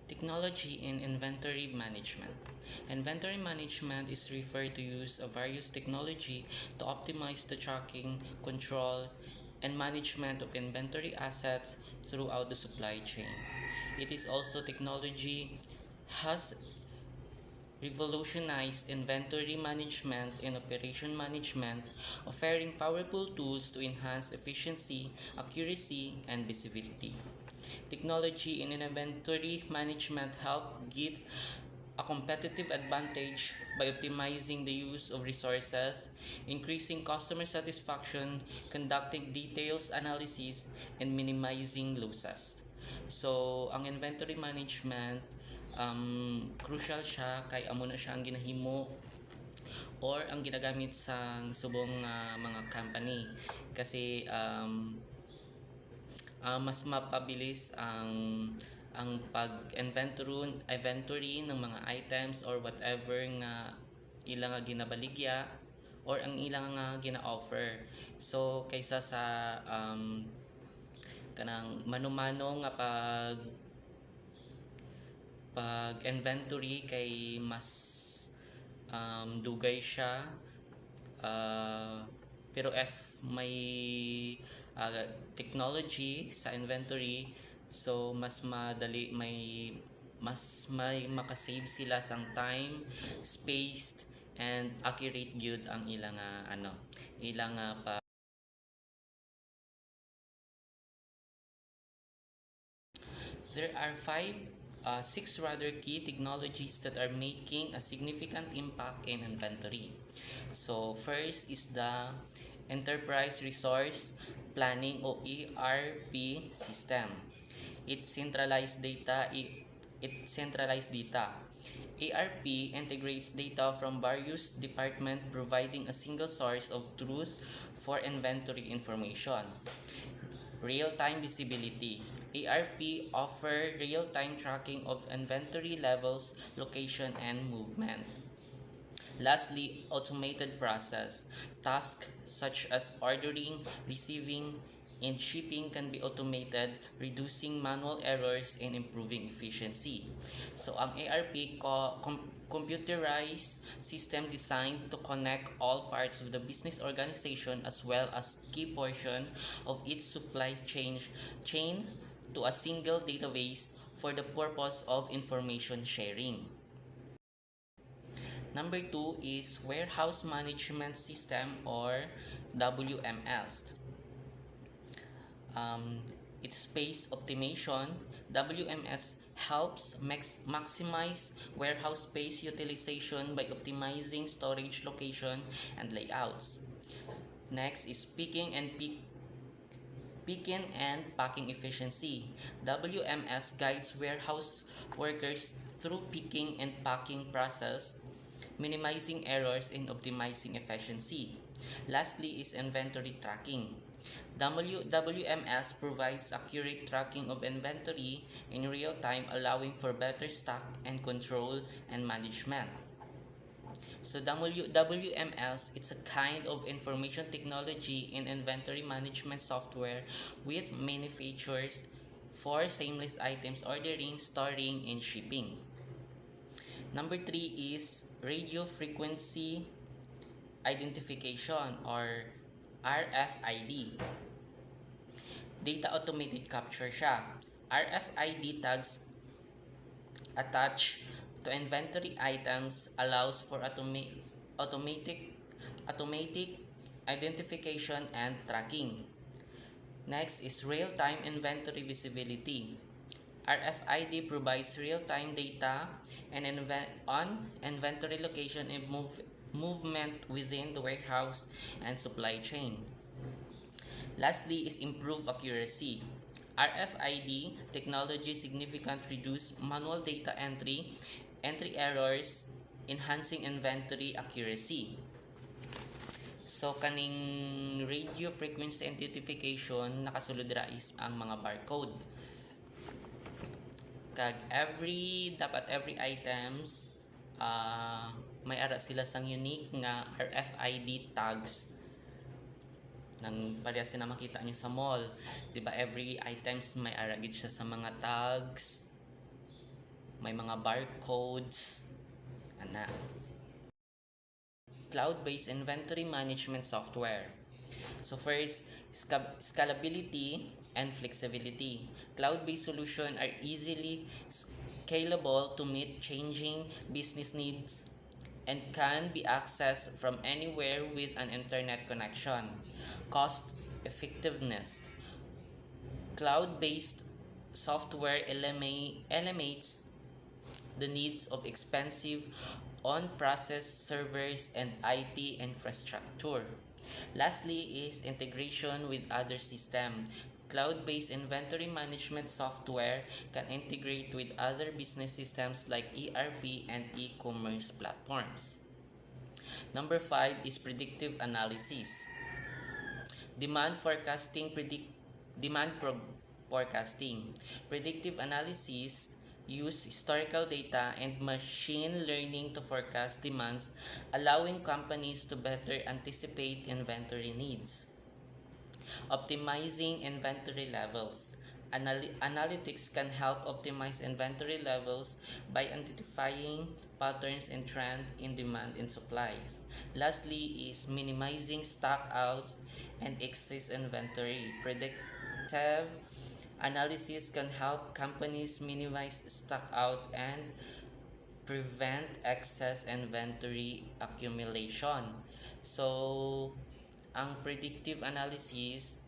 Technology in inventory management. Inventory management is referred to use of various technology to optimize the tracking, control, and management of inventory assets throughout the supply chain. It is also technology has revolutionized inventory management and operation management, offering powerful tools to enhance efficiency, accuracy, and visibility. Technology in inventory management help get a competitive advantage by optimizing the use of resources, increasing customer satisfaction, conducting details analysis, and minimizing losses. So, ang inventory management, crucial siya kay amo na siya ang ginahimo or ang ginagamit sa subong mga company kasi mas mapabilis ang pag-inventory ng mga items or whatever nga ilang nga ginabaligya or ang ilang nga gina-offer. So kaysa sa kanang mano-mano nga pag-inventory kay mas dugay siya, pero if may technology sa inventory, so mas madali may makasave sila sang time, space, and accurate gyud ang ilang ilang pa. There are six rather key technologies that are making a significant impact in inventory. So first is the Enterprise Resource Planning o ERP system. It centralized data. ERP integrates data from various departments, providing a single source of truth for inventory information. Real-time visibility. ERP offer real-time tracking of inventory levels, location, and movement. Lastly, automated process. Tasks such as ordering, receiving, and shipping can be automated, reducing manual errors and improving efficiency. So, ang ERP computerized system designed to connect all parts of the business organization as well as key portion of its supply chain to a single database for the purpose of information sharing. Number 2 is Warehouse Management System or WMS. It's space optimization. WMS helps maximize warehouse space utilization by optimizing storage location and layouts. Next is picking and packing efficiency. WMS guides warehouse workers through picking and packing process, minimizing errors and optimizing efficiency. Lastly is inventory tracking. WMS provides accurate tracking of inventory in real time, allowing for better stock and control and management. So WMS, it's a kind of information technology and inventory management software with many features for seamless items ordering, storing, and shipping. Number 3 is radio frequency identification or RFID. Data automated capture siya. RFID tags attached to inventory items allows for automatic identification and tracking. Next is real-time inventory visibility. RFID provides real-time data and on inventory location and movement within the warehouse and supply chain. Lastly is improved accuracy. RFID technology significantly reduce manual data entry errors, enhancing inventory accuracy. So kaning radio frequency identification nakasulod ra is ang mga barcode. Kag every items may ara sila sang unique nga RFID tags nang parehas na makita nyo sa mall. Diba every items may ara gid siya sa mga tags. may mga barcodes, ana. Cloud-based inventory management software. So first, scalability and flexibility. Cloud-based solutions are easily scalable to meet changing business needs and can be accessed from anywhere with an internet connection. Cost effectiveness. Cloud-based software eliminates the needs of expensive on-process servers and IT infrastructure. Lastly is integration with other systems. Cloud-based inventory management software can integrate with other business systems like ERP and e-commerce platforms. Number 5 is predictive analysis. Demand forecasting forecasting. Predictive analysis use historical data and machine learning to forecast demands, allowing companies to better anticipate inventory needs. Optimizing inventory levels. Analytics can help optimize inventory levels by identifying patterns and trend in demand and supplies. Lastly is minimizing stockouts and excess inventory. Predictive analysis can help companies minimize stockout and prevent excess inventory accumulation. So, ang predictive analysis,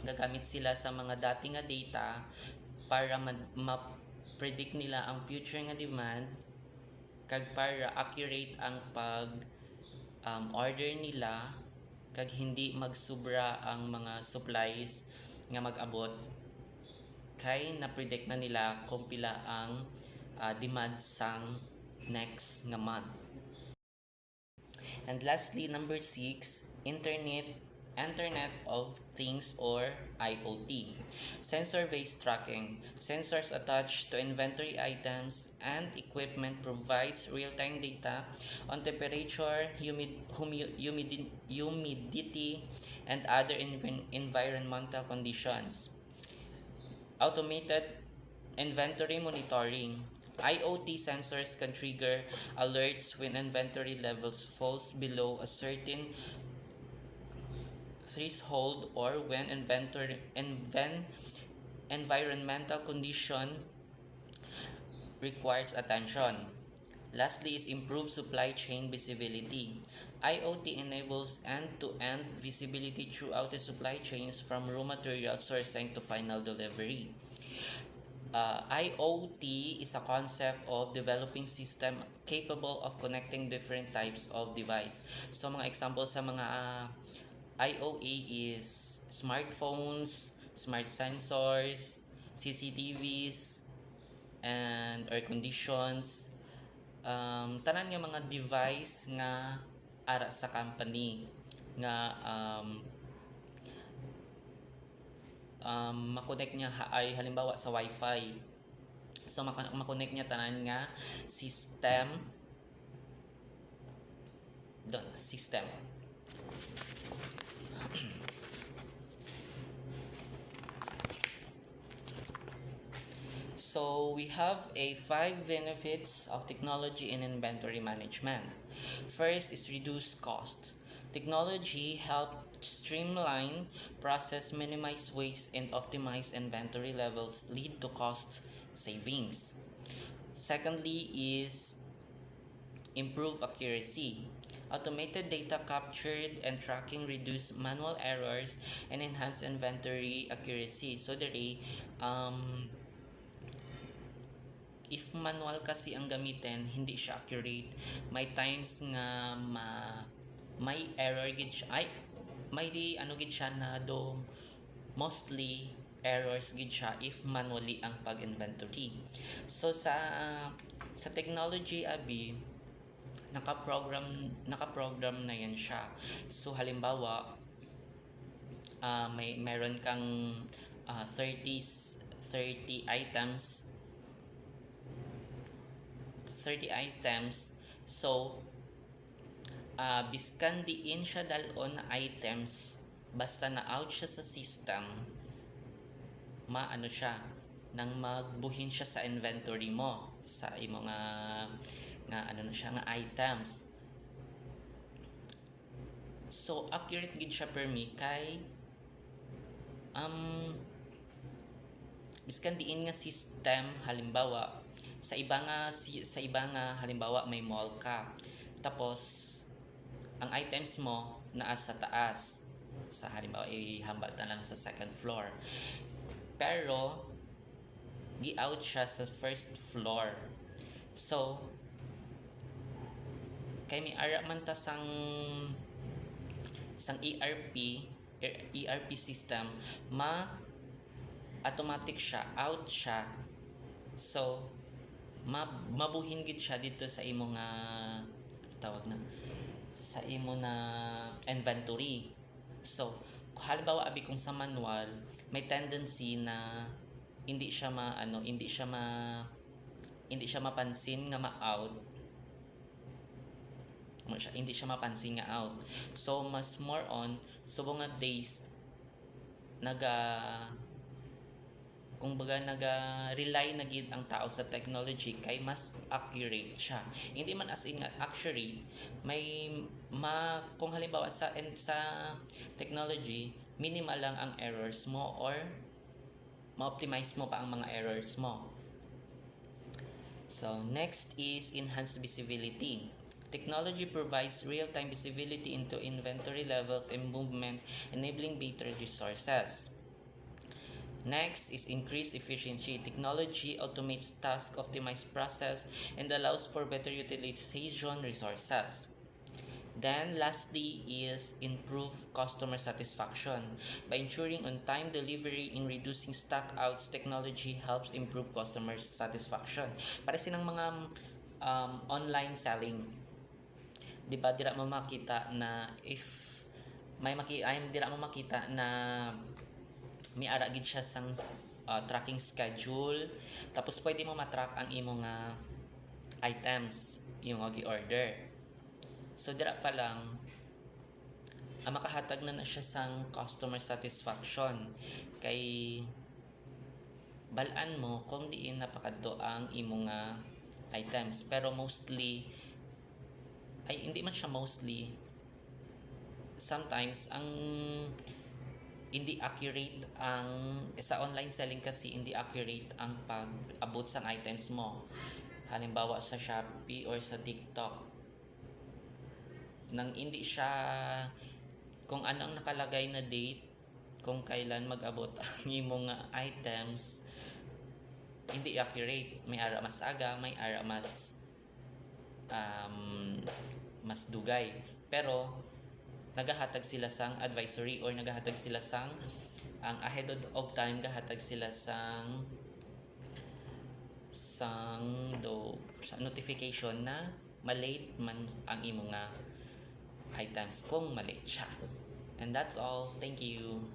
gagamit sila sa mga dati nga data para ma-predict nila ang future nga demand kag para accurate ang pag order nila kag hindi magsubra ang mga supplies nga mag-abot kay na-predict na nila kung pila ang demand sang next nga month. And lastly, number 6, Internet of Things or IoT. Sensor-based tracking. Sensors attached to inventory items and equipment provides real-time data on temperature, humidity, and other environmental conditions. Automated inventory monitoring. IoT sensors can trigger alerts when inventory levels falls below a certain threshold or when environmental condition requires attention. Lastly is improved supply chain visibility. IoT enables end-to-end visibility throughout the supply chains from raw material sourcing to final delivery. IoT is a concept of developing system capable of connecting different types of device. So mga example sa mga IoA is smartphones, smart sensors, CCTVs, and air conditions. Tanan nga mga device nga ara sa company nga makonect niya ay halimbawa sa Wi-Fi. So makonect niya tanan nga system. So we have a 5 benefits of technology in inventory management. First is reduce cost. Technology helps streamline process, minimize waste, and optimize inventory levels, lead to cost savings. Secondly is improve accuracy. Automated data captured and tracking reduce manual errors and enhance inventory accuracy. So dere, if manual kasi ang gamitin, hindi siya accurate. May times nga may error gid siya. May gid siya na do mostly errors gid siya if manually ang pag-inventory. So sa technology abi naka-program na yan siya. So halimbawa meron kang 30 items 30 items. So biskan diin siya dalon na items basta na out siya sa system, nang magbuhin siya sa inventory mo sa imo nga ano na siya nga items. So accurate gid siya per me kay biskan diin nga system halimbawa sa iba nga halimbawa may mall ka tapos ang items mo naa sa taas sa halimbawa ihambal ta lang sa second floor pero gi-out siya sa first floor so kay may ara man ta sang ERP system automatic siya out siya so mabuhin gid siya dito sa imo nga tawag na sa imo na inventory so kung halimbawa abi kung sa manual may tendency na hindi siya mapansin nga ma-out hindi siya mapansin nga out so mas more on subong nga days naga-rely na gid ang tao sa technology kay mas accurate siya. Hindi man as in accurate, kung halimbawa sa technology, minimal lang ang errors mo or ma-optimize mo pa ang mga errors mo. So, next is enhanced visibility. Technology provides real-time visibility into inventory levels and movement, enabling better resources. Next is increased efficiency. Technology automates tasks, optimizes process, and allows for better utilization resources. Then, lastly is improved customer satisfaction. By ensuring on-time delivery and reducing stock-outs, technology helps improve customer satisfaction. Para silang mga online selling. Diba, dira mo makita na dira mo makita na may ara gid siya sang tracking schedule tapos pwede mo matrack ang imo nga items yung gi-order so dira pa lang makahatag na siya sang customer satisfaction kay balaan mo kung diin napakadto ang imo nga items pero mostly ay hindi man siya mostly sometimes ang hindi accurate ang sa online selling kasi hindi accurate ang pag-abot sa items mo halimbawa sa Shopee or sa TikTok nang hindi siya kung ano ang nakalagay na date kung kailan mag-abot ang imong items hindi accurate may ara mas aga may ara mas dugay pero nagahatag sila sang advisory or nagahatag sila sang ang ahead of time gahatag sila sang notification na malate man ang imo nga items kung malate siya. And that's all. Thank you.